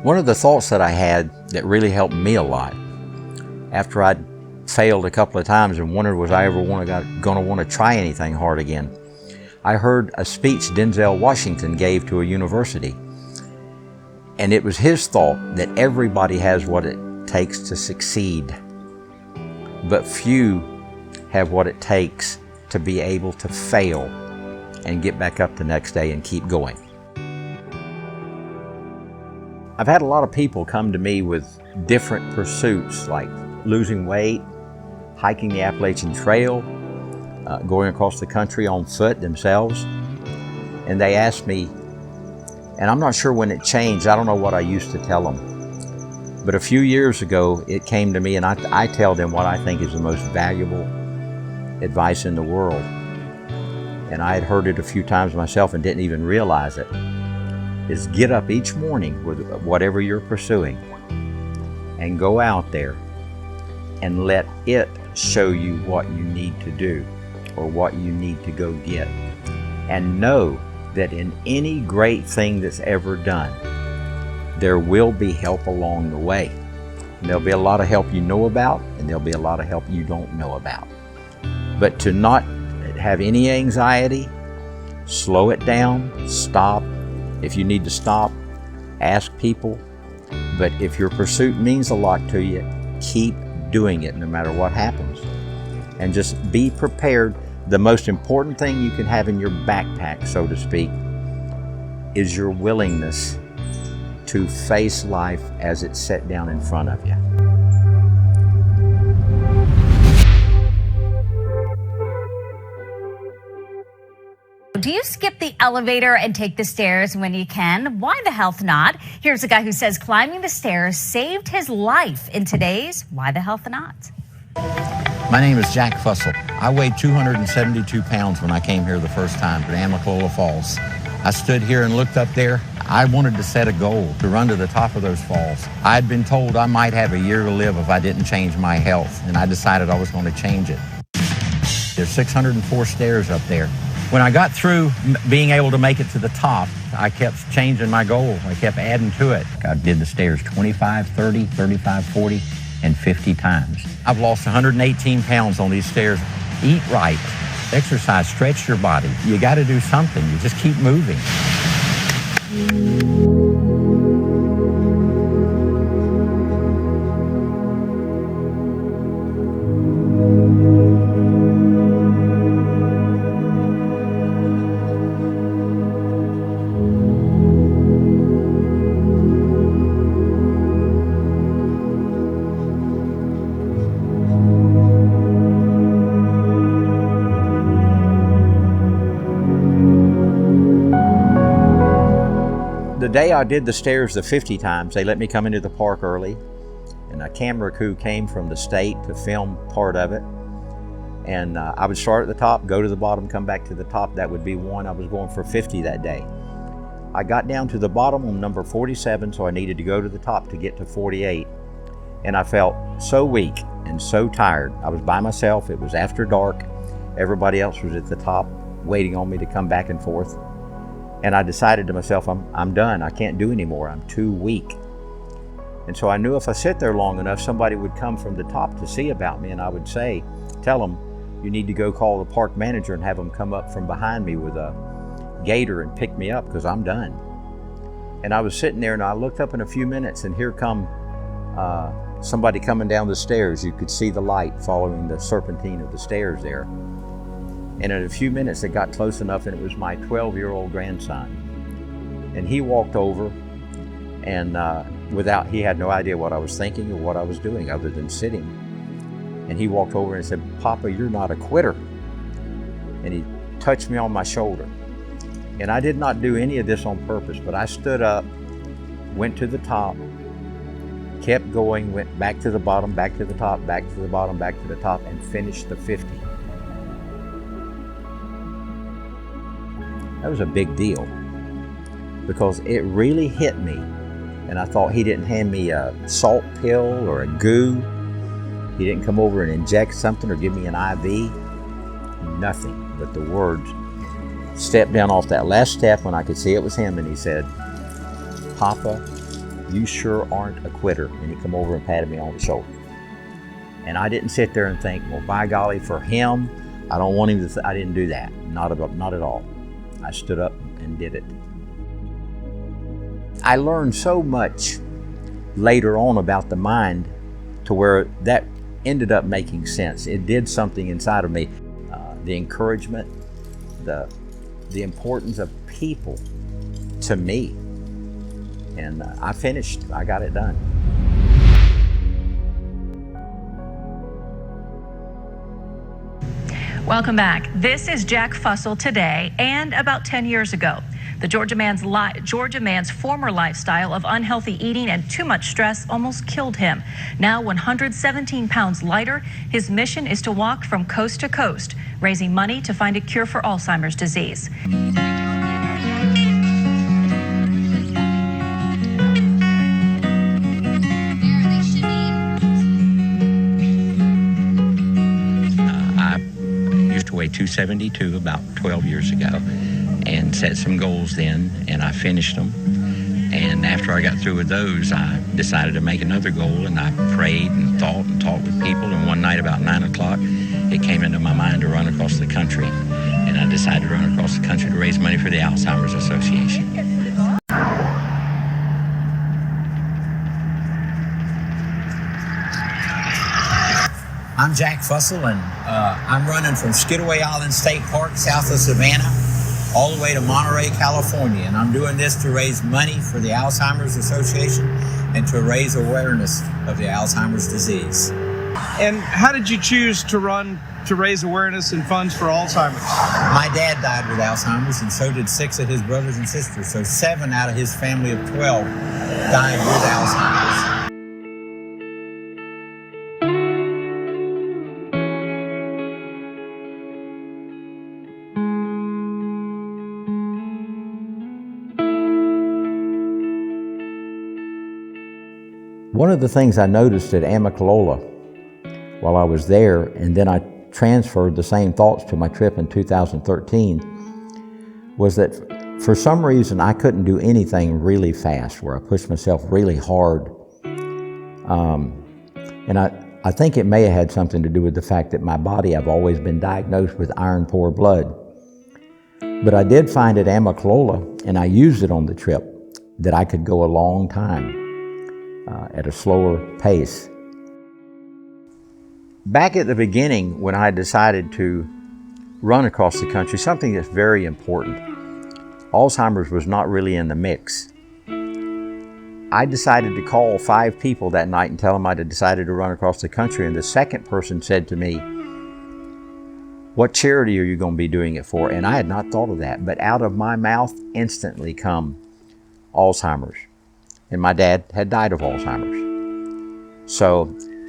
One of the thoughts that I had that really helped me a lot after I'd failed a couple of times and wondered was I ever going to want to try anything hard again, I heard a speech Denzel Washington gave to a university. And it was his thought that everybody has what it takes to succeed, but few have what it takes to be able to fail and get back up the next day and keep going. I've had a lot of people come to me with different pursuits like losing weight, hiking the Appalachian Trail, going across the country on foot themselves. And they ask me, and I'm not sure when it changed, I don't know what I used to tell them. But a few years ago, it came to me and I tell them what I think is the most valuable advice in the world. And I had heard it a few times myself and didn't even realize it. Is get up each morning with whatever you're pursuing and go out there and let it show you what you need to do or what you need to go get. And know that in any great thing that's ever done, there will be help along the way. And there'll be a lot of help you know about, and there'll be a lot of help you don't know about. But to not have any anxiety, slow it down, stop. If you need to stop, ask people. But if your pursuit means a lot to you, keep doing it no matter what happens. And just be prepared. The most important thing you can have in your backpack, so to speak, is your willingness to face life as it's set down in front of you. Do you skip the elevator and take the stairs when you can? Why the health not? Here's a guy who says climbing the stairs saved his life in today's Why the Health Not. My name is Jack Fussell. I weighed 272 pounds when I came here the first time to Amicalola Falls. I stood here and looked up there. I wanted to set a goal to run to the top of those falls. I'd been told I might have a year to live if I didn't change my health, and I decided I was going to change it. There's 604 stairs up there. When I got through being able to make it to the top, I kept changing my goal. I kept adding to it. I did the stairs 25, 30, 35, 40, and 50 times. I've lost 118 pounds on these stairs. Eat right, exercise, stretch your body. You got to do something. You just keep moving. The day I did the stairs the 50 times, they let me come into the park early, and a camera crew came from the state to film part of it. And I would start at the top, go to the bottom, come back to the top. That would be one. I was going for 50 that day. I got down to the bottom on number 47, so I needed to go to the top to get to 48. And I felt so weak and so tired. I was by myself. It was after dark. Everybody else was at the top waiting on me to come back and forth. And I decided to myself, I'm done. I can't do anymore. I'm too weak. And so I knew if I sit there long enough, somebody would come from the top to see about me, and I would tell them, you need to go call the park manager and have them come up from behind me with a gator and pick me up because I'm done. And I was sitting there and I looked up in a few minutes, and here come somebody coming down the stairs. You could see the light following the serpentine of the stairs there. And in a few minutes, it got close enough, and it was my 12-year-old grandson. And he walked over, and he had no idea what I was thinking or what I was doing other than sitting. And he walked over and said, "Papa, you're not a quitter." And he touched me on my shoulder. And I did not do any of this on purpose, but I stood up, went to the top, kept going, went back to the bottom, back to the top, back to the bottom, back to the top, and finished the 50. That was a big deal because it really hit me. And I thought he didn't hand me a salt pill or a goo. He didn't come over and inject something or give me an IV. Nothing but the words. Stepped down off that last step when I could see it was him, and he said, "Papa, "You sure aren't a quitter." And he come over and patted me on the shoulder. And I didn't sit there and think, well, by golly, for him, I don't want him to, I didn't do that. Not at all. I stood up and did it. I learned so much later on about the mind to where that ended up making sense. It did something inside of me. The encouragement, the importance of people to me. And I finished, I got it done. Welcome back. This is Jack Fussell today and about 10 years ago. The Georgia man's former lifestyle of unhealthy eating and too much stress almost killed him. Now 117 pounds lighter, his mission is to walk from coast to coast, raising money to find a cure for Alzheimer's disease. Weighed 272 about 12 years ago and set some goals then, and I finished them. And after I got through with those, I decided to make another goal, and I prayed and thought and talked with people, and one night about 9 o'clock it came into my mind to run across the country, and I decided to run across the country to raise money for the Alzheimer's Association. I'm Jack Fussell, and I'm running from Skidaway Island State Park, south of Savannah, all the way to Monterey, California. And I'm doing this to raise money for the Alzheimer's Association and to raise awareness of the Alzheimer's disease. And how did you choose to run to raise awareness and funds for Alzheimer's? My dad died with Alzheimer's, and so did 6 of his brothers and sisters. So 7 out of his family of 12 died with Alzheimer's. One of the things I noticed at Amicalola while I was there, and then I transferred the same thoughts to my trip in 2013, was that for some reason I couldn't do anything really fast, where I pushed myself really hard. And I think it may have had something to do with the fact that my body, I've always been diagnosed with iron poor blood. But I did find at Amicalola, and I used it on the trip, that I could go a long time at a slower pace. Back at the beginning, when I decided to run across the country, something that's very important, Alzheimer's was not really in the mix. I decided to call 5 people that night and tell them I had decided to run across the country, and the second person said to me, "What charity are you going to be doing it for?" And I had not thought of that, but out of my mouth instantly come Alzheimer's. And my dad had died of Alzheimer's. So,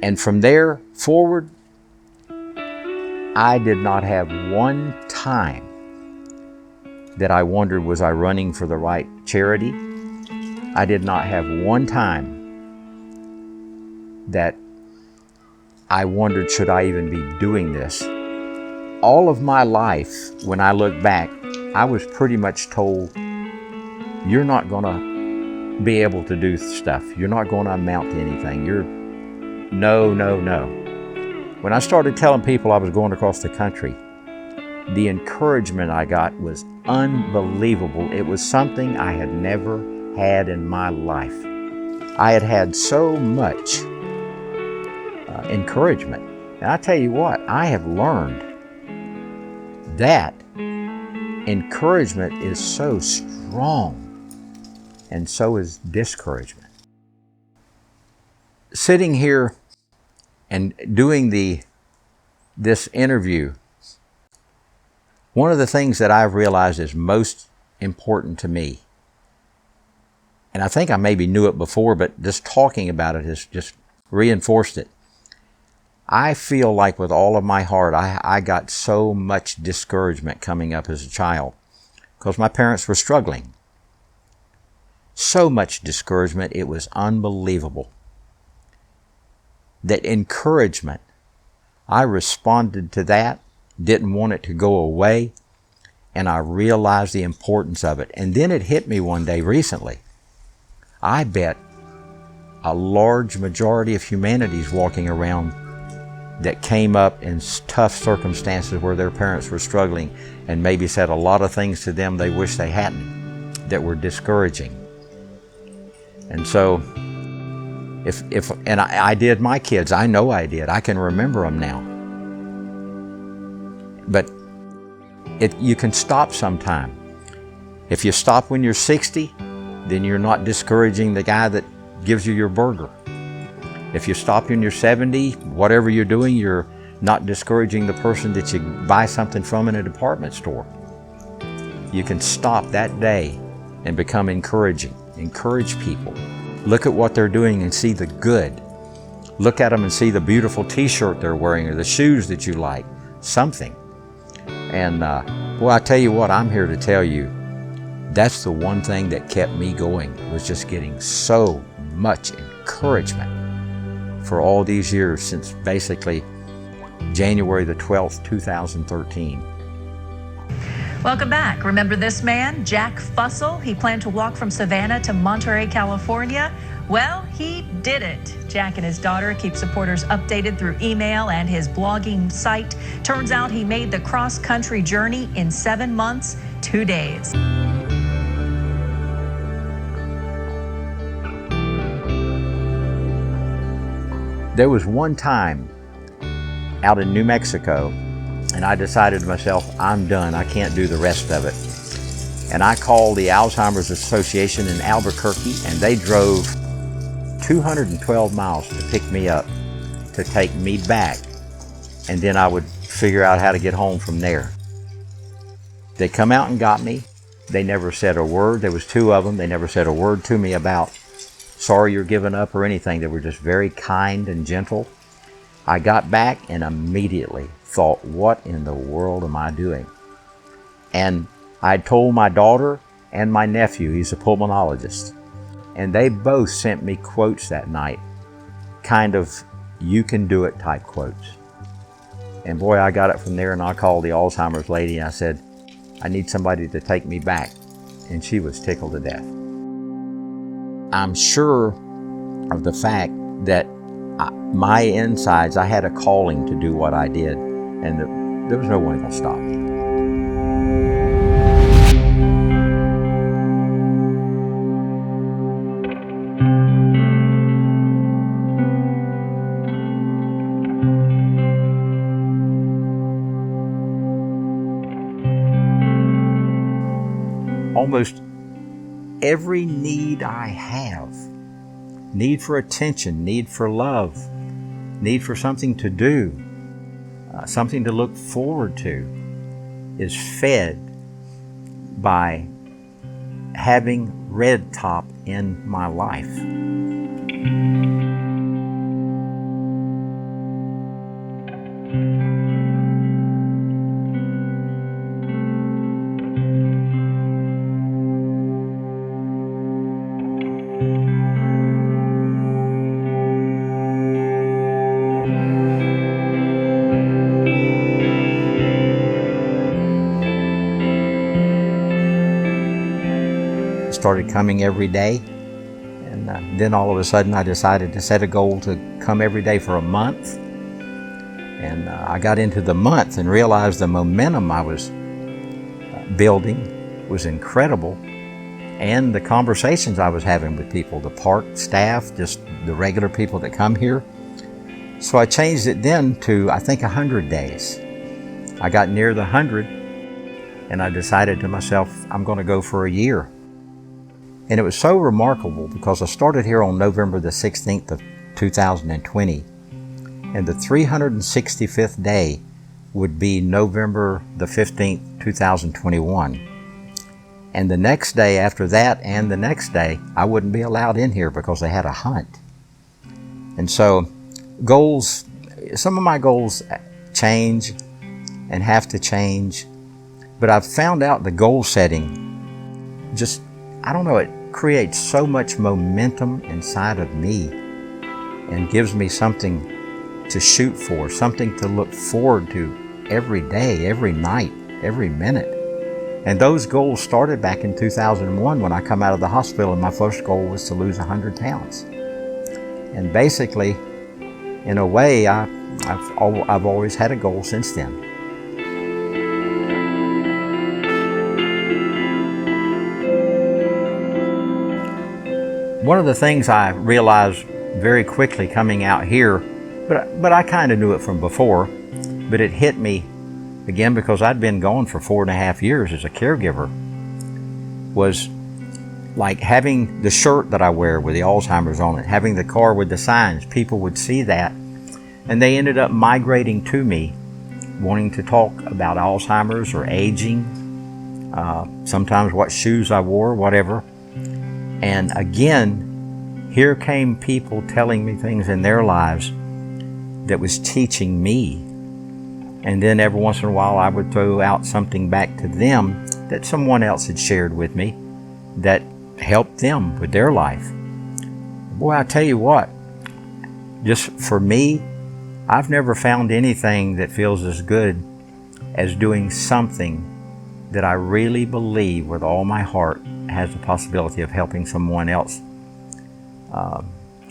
and from there forward, I did not have one time that I wondered, was I running for the right charity? I did not have one time that I wondered, should I even be doing this? All of my life, when I look back, I was pretty much told, you're not going to be able to do stuff. You're not going to amount to anything. You're no. When I started telling people I was going across the country, the encouragement I got was unbelievable. It was something I had never had in my life. I had had so much encouragement. And I tell you what, I have learned that encouragement is so strong, and so is discouragement. Sitting here and doing this interview, one of the things that I've realized is most important to me, and I think I maybe knew it before, but just talking about it has just reinforced it. I feel like with all of my heart, I got so much discouragement coming up as a child because my parents were struggling. So much discouragement, it was unbelievable. That encouragement, I responded to that, didn't want it to go away, and I realized the importance of it. And then it hit me one day recently. I bet a large majority of humanity is walking around that came up in tough circumstances where their parents were struggling and maybe said a lot of things to them they wish they hadn't, that were discouraging. And so, and I did my kids, I know I did, I can remember them now. But you can stop sometime. If you stop when you're 60, then you're not discouraging the guy that gives you your burger. If you stop when you're 70, whatever you're doing, you're not discouraging the person that you buy something from in a department store. You can stop that day and become encouraging. Encourage people. Look at what they're doing and see the good. Look at them and see the beautiful t-shirt they're wearing or the shoes that you like. Something. And well, I tell you what, I'm here to tell you, that's the one thing that kept me going, was just getting so much encouragement for all these years, since basically January the 12th, 2013. Welcome back. Remember this man, Jack Fussell? He planned to walk from Savannah to Monterey, California. Well, he did it. Jack and his daughter keep supporters updated through email and his blogging site. Turns out he made the cross-country journey in 7 months, 2 days. There was one time out in New Mexico, and I decided to myself, I'm done, I can't do the rest of it. And I called the Alzheimer's Association in Albuquerque, and they drove 212 miles to pick me up, to take me back, and then I would figure out how to get home from there. They come out and got me. They never said a word. There was 2 of them. They never said a word to me about sorry you're giving up or anything. They were just very kind and gentle. I got back and immediately thought, what in the world am I doing? And I told my daughter and my nephew, he's a pulmonologist, and they both sent me quotes that night, kind of you can do it type quotes. And boy, I got it from there, and I called the Alzheimer's lady and I said, I need somebody to take me back. And she was tickled to death. I'm sure of the fact that my insides, I had a calling to do what I did, and there was no one going to stop me. Almost every need I have, need for attention, need for love, need for something to do, something to look forward to, is fed by having Red Top in my life. Started coming every day, and then all of a sudden I decided to set a goal to come every day for a month, and I got into the month and realized the momentum I was building was incredible, and the conversations I was having with people, the park staff, just the regular people that come here. So I changed it then to, I think, 100 days. I got near the 100, and I decided to myself, I'm going to go for a year. And it was so remarkable because I started here on November the 16th of 2020, and the 365th day would be November the 15th, 2021. And the next day after that and the next day, I wouldn't be allowed in here because they had a hunt. And so goals, some of my goals change and have to change, but I've found out the goal setting just, I don't know, it creates so much momentum inside of me and gives me something to shoot for, something to look forward to every day, every night, every minute. And those goals started back in 2001 when I come out of the hospital, and my first goal was to lose 100 pounds. And basically, in a way, I've always had a goal since then. One of the things I realized very quickly coming out here, but I kind of knew it from before, but it hit me again because I'd been gone for 4.5 years as a caregiver, was like having the shirt that I wear with the Alzheimer's on it, having the car with the signs. People would see that, and they ended up migrating to me, wanting to talk about Alzheimer's or aging, sometimes what shoes I wore, whatever. And again, here came people telling me things in their lives that was teaching me. And then every once in a while I would throw out something back to them that someone else had shared with me that helped them with their life. Boy, I tell you what, just for me, I've never found anything that feels as good as doing something that I really believe with all my heart has the possibility of helping someone else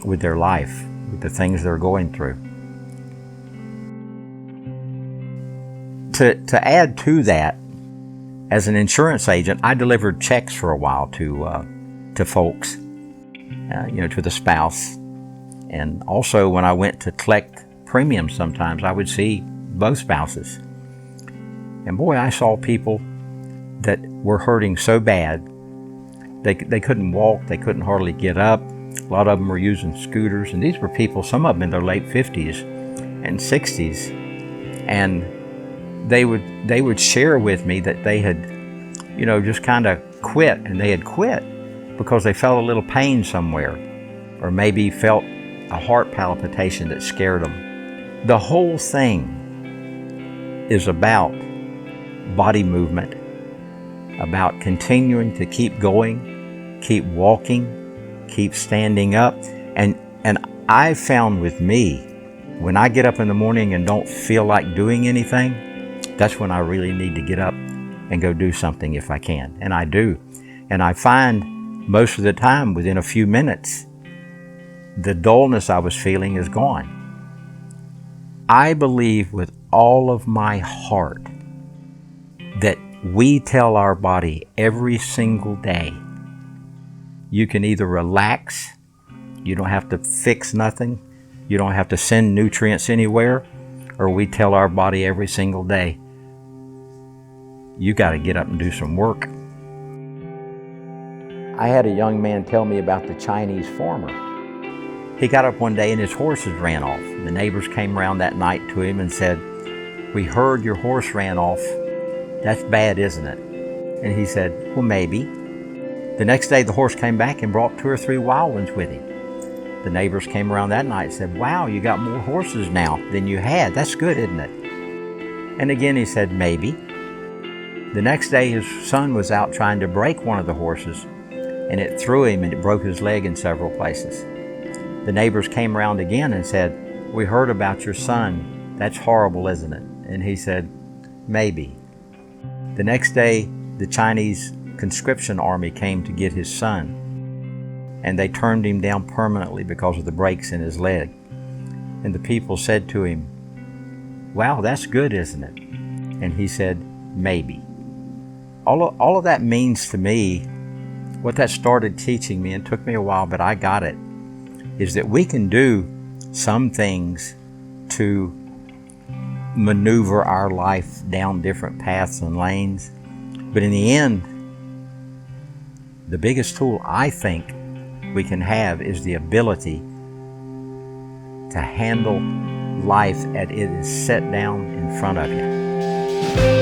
with their life, with the things they're going through. To add to that, as an insurance agent, I delivered checks for a while to folks, to the spouse. And also when I went to collect premiums sometimes, I would see both spouses. And boy, I saw people that were hurting so bad. They couldn't walk, they couldn't hardly get up. A lot of them were using scooters. And these were people, some of them in their late 50s and 60s. And they would share with me that they had, just kind of quit, and they had quit because they felt a little pain somewhere, or maybe felt a heart palpitation that scared them. The whole thing is about body movement, about continuing to keep going, keep walking, keep standing up. And I found with me, when I get up in the morning and don't feel like doing anything, that's when I really need to get up and go do something if I can. And I do. And I find most of the time, within a few minutes, the dullness I was feeling is gone. I believe with all of my heart that we tell our body every single day, you can either relax, you don't have to fix nothing, you don't have to send nutrients anywhere, or we tell our body every single day, you got to get up and do some work. I had a young man tell me about the Chinese farmer. He got up one day and his horses ran off. The neighbors came around that night to him and said, "We heard your horse ran off. That's bad, isn't it?" And he said, "Well, maybe." The next day the horse came back and brought 2 or 3 wild ones with him. The neighbors came around that night and said, "Wow, you got more horses now than you had. That's good, isn't it?" And again he said, "Maybe." The next day his son was out trying to break one of the horses, and it threw him and it broke his leg in several places. The neighbors came around again and said, "We heard about your son. That's horrible, isn't it?" And he said, "Maybe." The next day the Chinese conscription army came to get his son, and they turned him down permanently because of the breaks in his leg. And the people said to him, "Wow, that's good, isn't it?" And he said, "Maybe." All of that means to me, what that started teaching me, and took me a while, but I got it, is that we can do some things to maneuver our life down different paths and lanes. But in the end, the biggest tool I think we can have is the ability to handle life as it is set down in front of you.